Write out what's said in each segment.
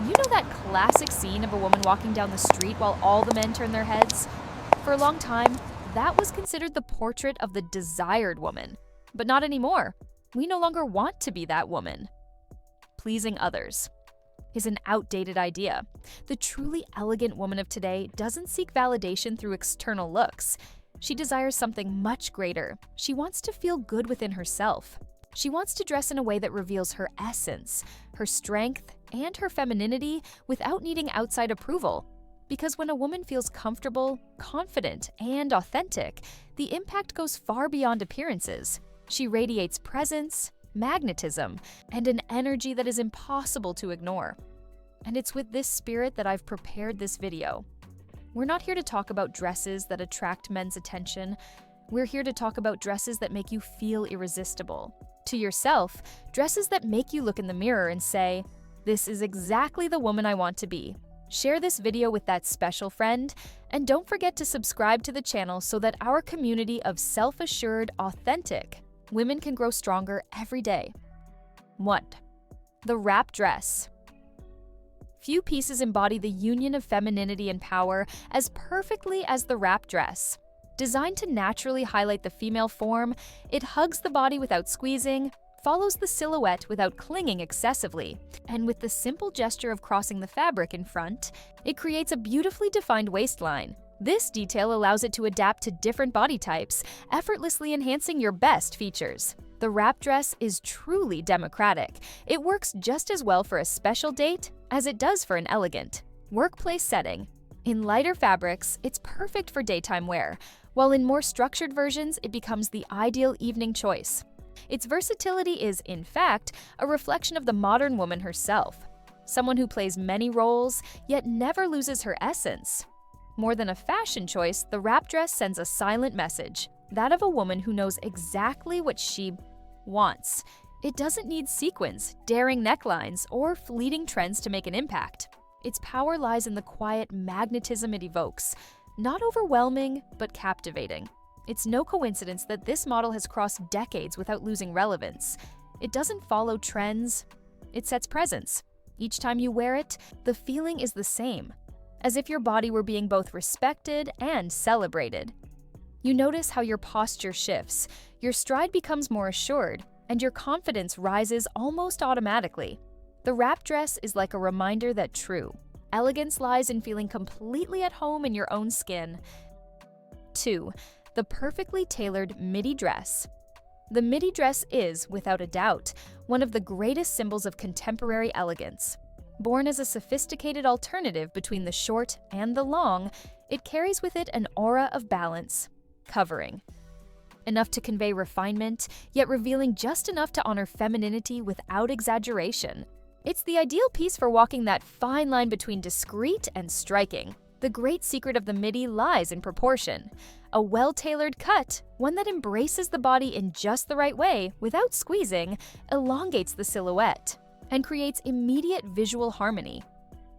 You know that classic scene of a woman walking down the street while all the men turn their heads? For a long time, that was considered the portrait of the desired woman. But not anymore. We no longer want to be that woman. Pleasing others is an outdated idea. The truly elegant woman of today doesn't seek validation through external looks. She desires something much greater. She wants to feel good within herself. She wants to dress in a way that reveals her essence, her strength, and her femininity without needing outside approval. Because when a woman feels comfortable, confident, and authentic, the impact goes far beyond appearances. She radiates presence, magnetism, and an energy that is impossible to ignore. And it's with this spirit that I've prepared this video. We're not here to talk about dresses that attract men's attention. We're here to talk about dresses that make you feel irresistible. To yourself, dresses that make you look in the mirror and say, "This is exactly the woman I want to be." Share this video with that special friend, and don't forget to subscribe to the channel so that our community of self-assured, authentic women can grow stronger every day. 1. The wrap dress. Few pieces embody the union of femininity and power as perfectly as the wrap dress. Designed to naturally highlight the female form, it hugs the body without squeezing, follows the silhouette without clinging excessively, and with the simple gesture of crossing the fabric in front, it creates a beautifully defined waistline. This detail allows it to adapt to different body types, effortlessly enhancing your best features. The wrap dress is truly democratic. It works just as well for a special date as it does for an elegant workplace setting. In lighter fabrics, it's perfect for daytime wear, while in more structured versions, it becomes the ideal evening choice. Its versatility is, in fact, a reflection of the modern woman herself, someone who plays many roles, yet never loses her essence. More than a fashion choice, the wrap dress sends a silent message, that of a woman who knows exactly what she wants. It doesn't need sequins, daring necklines, or fleeting trends to make an impact. Its power lies in the quiet magnetism it evokes, not overwhelming, but captivating. It's no coincidence that this model has crossed decades without losing relevance. It doesn't follow trends, it sets presence. Each time you wear it, the feeling is the same, as if your body were being both respected and celebrated. You notice how your posture shifts, your stride becomes more assured, and your confidence rises almost automatically. The wrap dress is like a reminder that true elegance lies in feeling completely at home in your own skin. 2. The perfectly tailored midi dress. The midi dress is, without a doubt, one of the greatest symbols of contemporary elegance. Born as a sophisticated alternative between the short and the long, it carries with it an aura of balance, covering. Enough to convey refinement, yet revealing just enough to honor femininity without exaggeration. It's the ideal piece for walking that fine line between discreet and striking. The great secret of the midi lies in proportion. A well-tailored cut, one that embraces the body in just the right way without squeezing, elongates the silhouette and creates immediate visual harmony.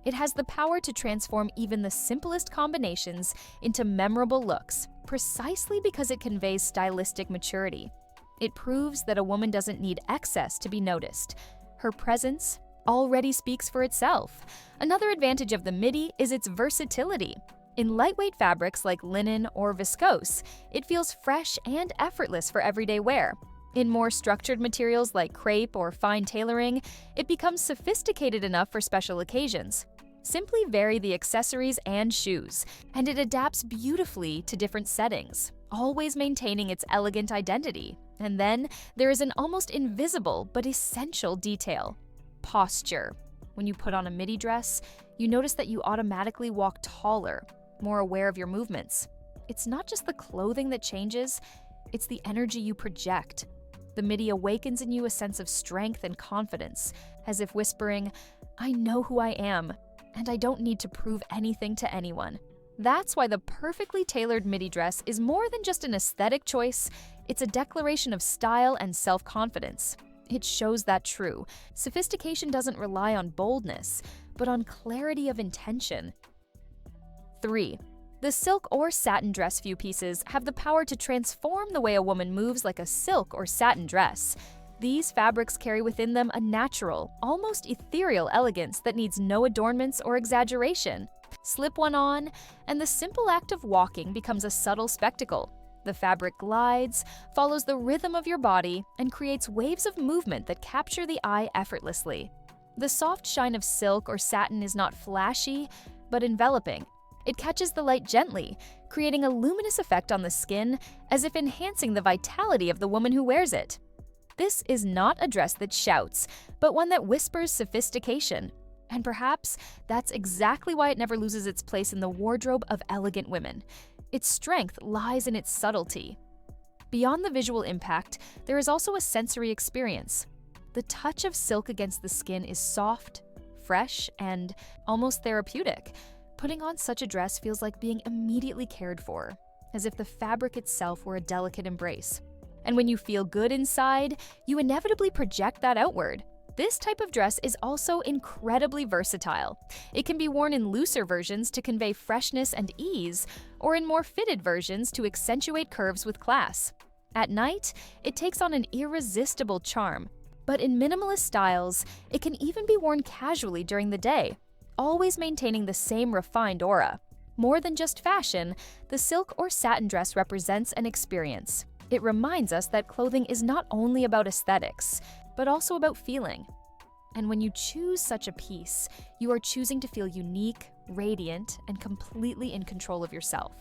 It has the power to transform even the simplest combinations into memorable looks, precisely because it conveys stylistic maturity. It proves that a woman doesn't need excess to be noticed. Her presence already speaks for itself. Another advantage of the midi is its versatility. In lightweight fabrics like linen or viscose, it feels fresh and effortless for everyday wear. In more structured materials like crepe or fine tailoring, it becomes sophisticated enough for special occasions. Simply vary the accessories and shoes, and it adapts beautifully to different settings, always maintaining its elegant identity. And then there is an almost invisible but essential detail: posture. When you put on a midi dress, you notice that you automatically walk taller, more aware of your movements. It's not just the clothing that changes, it's the energy you project. The midi awakens in you a sense of strength and confidence, as if whispering, "I know who I am, and I don't need to prove anything to anyone." That's why the perfectly tailored midi dress is more than just an aesthetic choice, it's a declaration of style and self-confidence. It shows that true sophistication doesn't rely on boldness, but on clarity of intention. 3. The silk or satin dress. Few pieces have the power to transform the way a woman moves like a silk or satin dress. These fabrics carry within them a natural, almost ethereal elegance that needs no adornments or exaggeration. Slip one on, and the simple act of walking becomes a subtle spectacle. The fabric glides, follows the rhythm of your body, and creates waves of movement that capture the eye effortlessly. The soft shine of silk or satin is not flashy, but enveloping. It catches the light gently, creating a luminous effect on the skin, as if enhancing the vitality of the woman who wears it. This is not a dress that shouts, but one that whispers sophistication. And perhaps that's exactly why it never loses its place in the wardrobe of elegant women. Its strength lies in its subtlety. Beyond the visual impact, there is also a sensory experience. The touch of silk against the skin is soft, fresh, and almost therapeutic. Putting on such a dress feels like being immediately cared for, as if the fabric itself were a delicate embrace. And when you feel good inside, you inevitably project that outward. This type of dress is also incredibly versatile. It can be worn in looser versions to convey freshness and ease, or in more fitted versions to accentuate curves with class. At night, it takes on an irresistible charm, but in minimalist styles, it can even be worn casually during the day, always maintaining the same refined aura. More than just fashion, the silk or satin dress represents an experience. It reminds us that clothing is not only about aesthetics, but also about feeling. And when you choose such a piece, you are choosing to feel unique, radiant, and completely in control of yourself.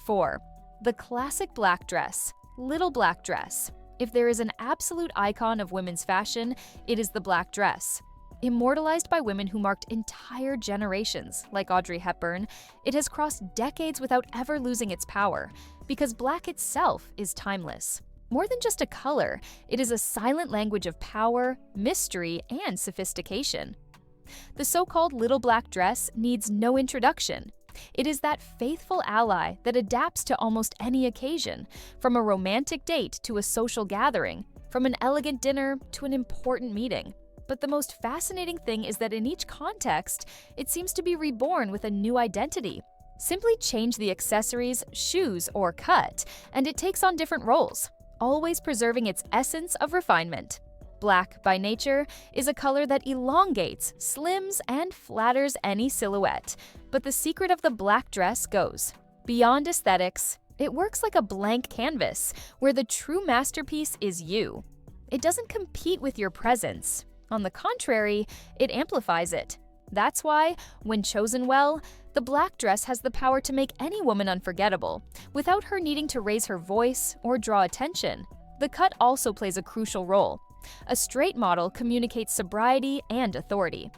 4. The classic black dress, little black dress. If there is an absolute icon of women's fashion, it is the black dress. Immortalized by women who marked entire generations, like Audrey Hepburn, it has crossed decades without ever losing its power, because black itself is timeless. More than just a color, it is a silent language of power, mystery, and sophistication. The so-called little black dress needs no introduction. It is that faithful ally that adapts to almost any occasion, from a romantic date to a social gathering, from an elegant dinner to an important meeting. But the most fascinating thing is that in each context, it seems to be reborn with a new identity. Simply change the accessories, shoes, or cut, and it takes on different roles, always preserving its essence of refinement. Black, by nature, is a color that elongates, slims, and flatters any silhouette. But the secret of the black dress goes beyond aesthetics. It works like a blank canvas, where the true masterpiece is you. It doesn't compete with your presence. On the contrary, it amplifies it. That's why, when chosen well, the black dress has the power to make any woman unforgettable, without her needing to raise her voice or draw attention. The cut also plays a crucial role. A straight model communicates sobriety and authority.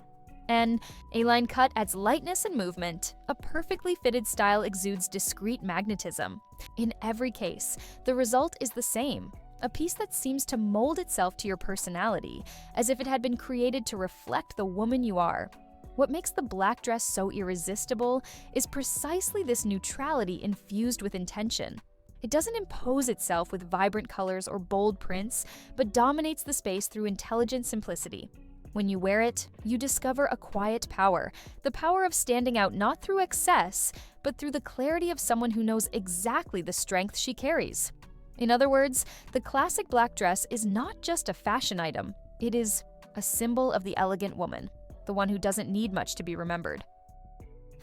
An A-line cut adds lightness and movement. A perfectly fitted style exudes discreet magnetism. In every case, the result is the same. A piece that seems to mold itself to your personality, as if it had been created to reflect the woman you are. What makes the black dress so irresistible is precisely this neutrality infused with intention. It doesn't impose itself with vibrant colors or bold prints, but dominates the space through intelligent simplicity. When you wear it, you discover a quiet power, the power of standing out not through excess, but through the clarity of someone who knows exactly the strength she carries. In other words, the classic black dress is not just a fashion item, it is a symbol of the elegant woman, the one who doesn't need much to be remembered.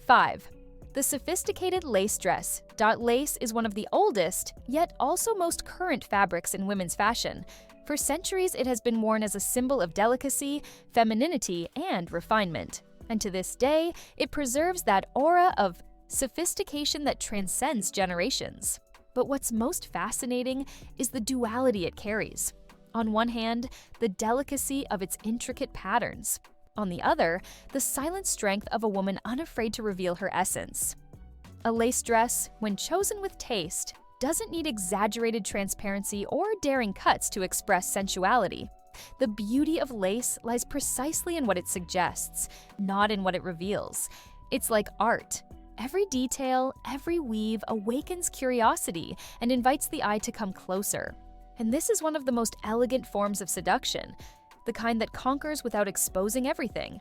5. The sophisticated lace dress. Lace is one of the oldest, yet also most current fabrics in women's fashion. For centuries, it has been worn as a symbol of delicacy, femininity, and refinement. And to this day, it preserves that aura of sophistication that transcends generations. But what's most fascinating is the duality it carries. On one hand, the delicacy of its intricate patterns. On the other, the silent strength of a woman unafraid to reveal her essence. A lace dress, when chosen with taste, doesn't need exaggerated transparency or daring cuts to express sensuality. The beauty of lace lies precisely in what it suggests, not in what it reveals. It's like art. Every detail, every weave awakens curiosity and invites the eye to come closer. And this is one of the most elegant forms of seduction, the kind that conquers without exposing everything.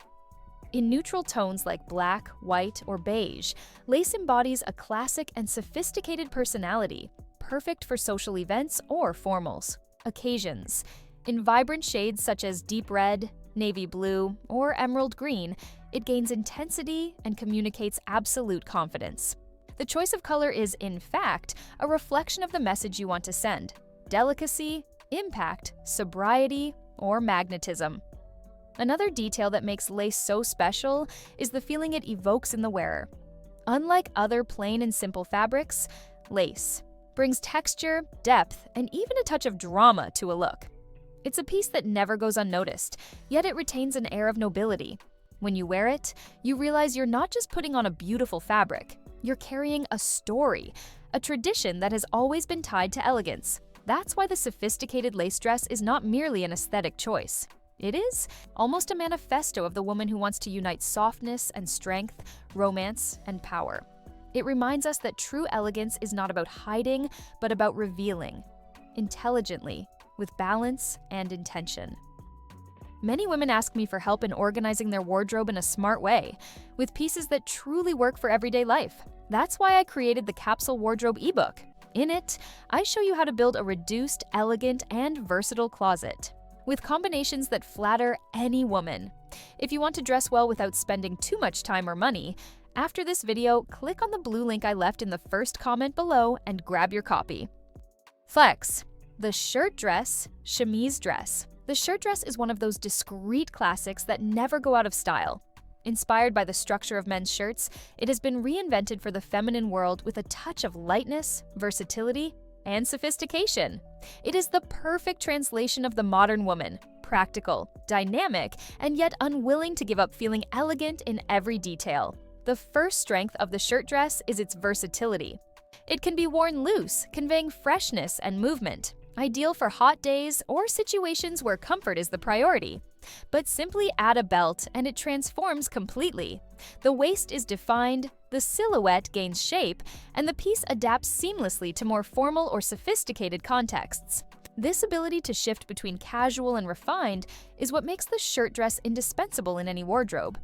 In neutral tones like black, white, or beige, lace embodies a classic and sophisticated personality, perfect for social events or formals occasions. In vibrant shades such as deep red, navy blue, or emerald green, it gains intensity and communicates absolute confidence. The choice of color is, in fact, a reflection of the message you want to send: delicacy, impact, sobriety, or magnetism. Another detail that makes lace so special is the feeling it evokes in the wearer. Unlike other plain and simple fabrics, lace brings texture, depth, and even a touch of drama to a look. It's a piece that never goes unnoticed, yet it retains an air of nobility. When you wear it, you realize you're not just putting on a beautiful fabric, you're carrying a story, a tradition that has always been tied to elegance. That's why the sophisticated lace dress is not merely an aesthetic choice. It is almost a manifesto of the woman who wants to unite softness and strength, romance and power. It reminds us that true elegance is not about hiding, but about revealing, intelligently, with balance and intention. Many women ask me for help in organizing their wardrobe in a smart way, with pieces that truly work for everyday life. That's why I created the Capsule Wardrobe ebook. In it, I show you how to build a reduced, elegant, and versatile closet, with combinations that flatter any woman. If you want to dress well without spending too much time or money, after this video, click on the blue link I left in the first comment below and grab your copy. Flex. The shirt dress, chemise dress. The shirt dress is one of those discreet classics that never go out of style. Inspired by the structure of men's shirts, it has been reinvented for the feminine world with a touch of lightness, versatility, and sophistication. It is the perfect translation of the modern woman, practical, dynamic, and yet unwilling to give up feeling elegant in every detail. The first strength of the shirt dress is its versatility. It can be worn loose, conveying freshness and movement, ideal for hot days or situations where comfort is the priority. But simply add a belt and it transforms completely. The waist is defined, the silhouette gains shape, and the piece adapts seamlessly to more formal or sophisticated contexts. This ability to shift between casual and refined is what makes the shirt dress indispensable in any wardrobe.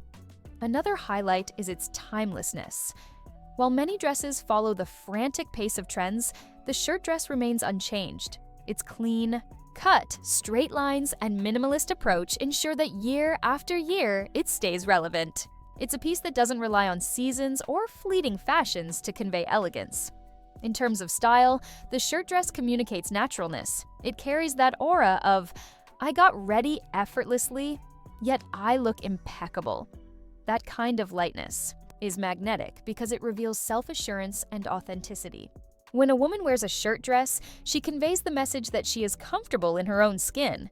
Another highlight is its timelessness. While many dresses follow the frantic pace of trends, the shirt dress remains unchanged. Its clean, cut, straight lines, and minimalist approach ensure that year after year, it stays relevant. It's a piece that doesn't rely on seasons or fleeting fashions to convey elegance. In terms of style, the shirt dress communicates naturalness. It carries that aura of, I got ready effortlessly, yet I look impeccable. That kind of lightness is magnetic because it reveals self-assurance and authenticity. When a woman wears a shirt dress, she conveys the message that she is comfortable in her own skin.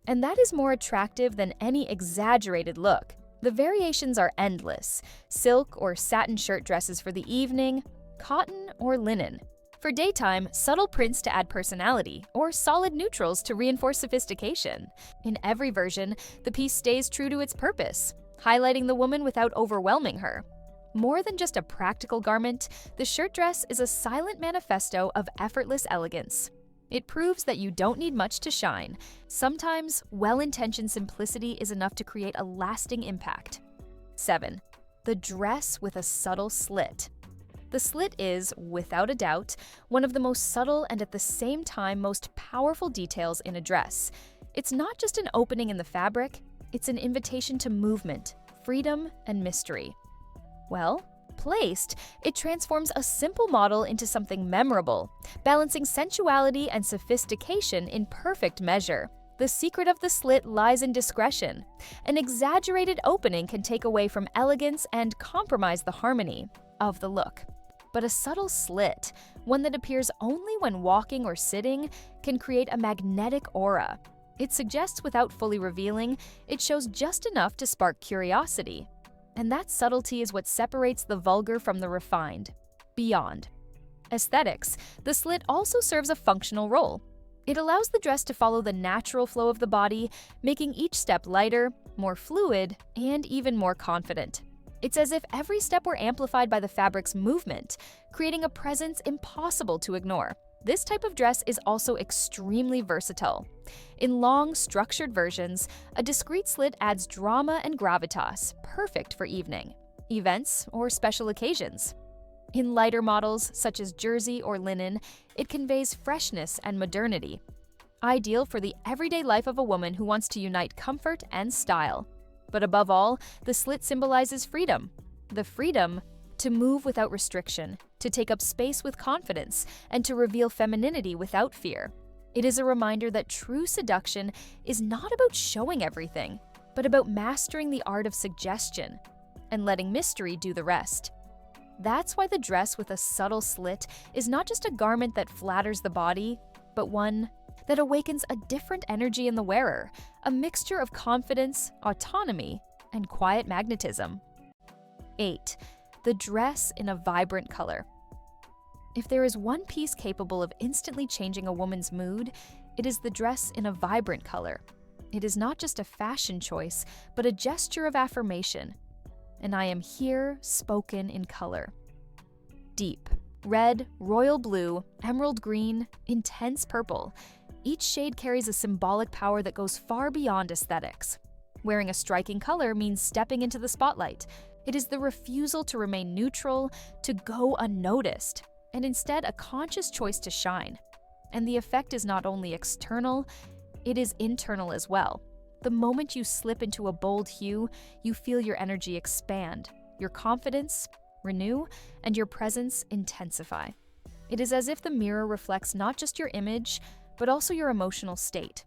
And that is more attractive than any exaggerated look. The variations are endless: silk or satin shirt dresses for the evening, cotton or linen. For daytime, subtle prints to add personality, or solid neutrals to reinforce sophistication. In every version, the piece stays true to its purpose, highlighting the woman without overwhelming her. More than just a practical garment, the shirt dress is a silent manifesto of effortless elegance. It proves that you don't need much to shine. Sometimes, well-intentioned simplicity is enough to create a lasting impact. 7. The dress with a subtle slit. The slit is, without a doubt, one of the most subtle and at the same time most powerful details in a dress. It's not just an opening in the fabric, it's an invitation to movement, freedom, and mystery. Well, placed, it transforms a simple model into something memorable, balancing sensuality and sophistication in perfect measure. The secret of the slit lies in discretion. An exaggerated opening can take away from elegance and compromise the harmony of the look. But a subtle slit, one that appears only when walking or sitting, can create a magnetic aura. It suggests without fully revealing, it shows just enough to spark curiosity. And that subtlety is what separates the vulgar from the refined. Beyond aesthetics, the slit also serves a functional role. It allows the dress to follow the natural flow of the body, making each step lighter, more fluid, and even more confident. It's as if every step were amplified by the fabric's movement, creating a presence impossible to ignore. This type of dress is also extremely versatile. In long, structured versions, a discreet slit adds drama and gravitas, perfect for evening, events, or special occasions. In lighter models, such as jersey or linen, it conveys freshness and modernity. ideal for the everyday life of a woman who wants to unite comfort and style. But above all, the slit symbolizes freedom. The freedom to move without restriction, to take up space with confidence, and to reveal femininity without fear. It is a reminder that true seduction is not about showing everything, but about mastering the art of suggestion and letting mystery do the rest. That's why the dress with a subtle slit is not just a garment that flatters the body, but one that awakens a different energy in the wearer, a mixture of confidence, autonomy, and quiet magnetism. 8. The dress in a vibrant color. If there is one piece capable of instantly changing a woman's mood, it is the dress in a vibrant color. It is not just a fashion choice, but a gesture of affirmation. And I am here, spoken in color. Deep, red, royal blue, emerald green, intense purple. Each shade carries a symbolic power that goes far beyond aesthetics. Wearing a striking color means stepping into the spotlight. It is the refusal to remain neutral, to go unnoticed, and instead a conscious choice to shine. And the effect is not only external, it is internal as well. The moment you slip into a bold hue, you feel your energy expand, your confidence renew, and your presence intensify. It is as if the mirror reflects not just your image, but also your emotional state.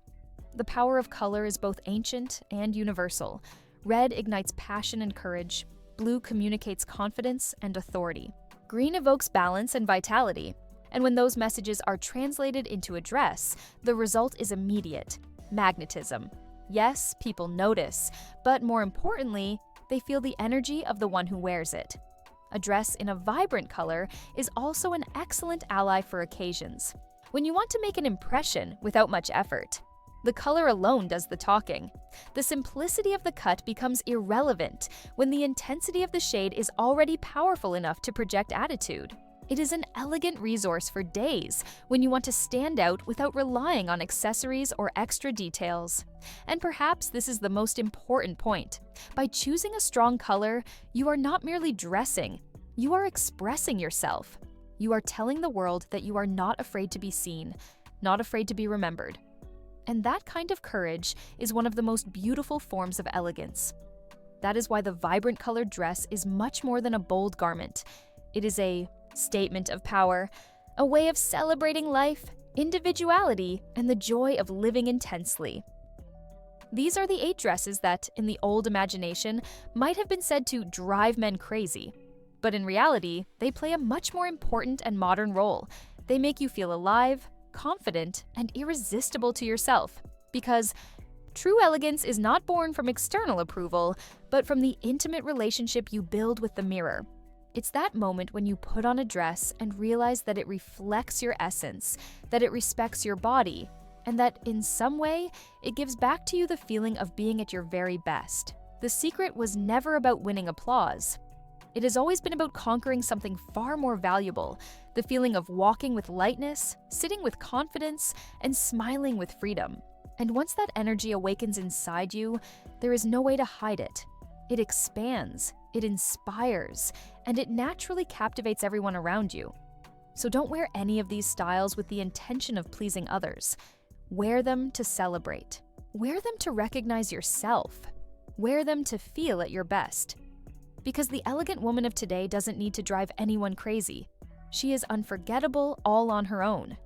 The power of color is both ancient and universal. Red ignites passion and courage. Blue communicates confidence and authority. Green evokes balance and vitality. And when those messages are translated into a dress, the result is immediate: magnetism. Yes, people notice, but more importantly, they feel the energy of the one who wears it. A dress in a vibrant color is also an excellent ally for occasions. When you want to make an impression without much effort, the color alone does the talking. The simplicity of the cut becomes irrelevant when the intensity of the shade is already powerful enough to project attitude. It is an elegant resource for days when you want to stand out without relying on accessories or extra details. And perhaps this is the most important point. By choosing a strong color, you are not merely dressing, you are expressing yourself. You are telling the world that you are not afraid to be seen, not afraid to be remembered. And that kind of courage is one of the most beautiful forms of elegance. That is why the vibrant colored dress is much more than a bold garment. It is a statement of power, a way of celebrating life, individuality, and the joy of living intensely. These are the 8 dresses that, in the old imagination, might have been said to drive men crazy. But in reality, they play a much more important and modern role. They make you feel alive, confident, and irresistible to yourself. Because true elegance is not born from external approval, but from the intimate relationship you build with the mirror. It's that moment when you put on a dress and realize that it reflects your essence, that it respects your body, and that in some way, it gives back to you the feeling of being at your very best. The secret was never about winning applause. It has always been about conquering something far more valuable, the feeling of walking with lightness, sitting with confidence, and smiling with freedom. And once that energy awakens inside you, there is no way to hide it. It expands, it inspires, and it naturally captivates everyone around you. So don't wear any of these styles with the intention of pleasing others. Wear them to celebrate. Wear them to recognize yourself. Wear them to feel at your best. Because the elegant woman of today doesn't need to drive anyone crazy. She is unforgettable all on her own.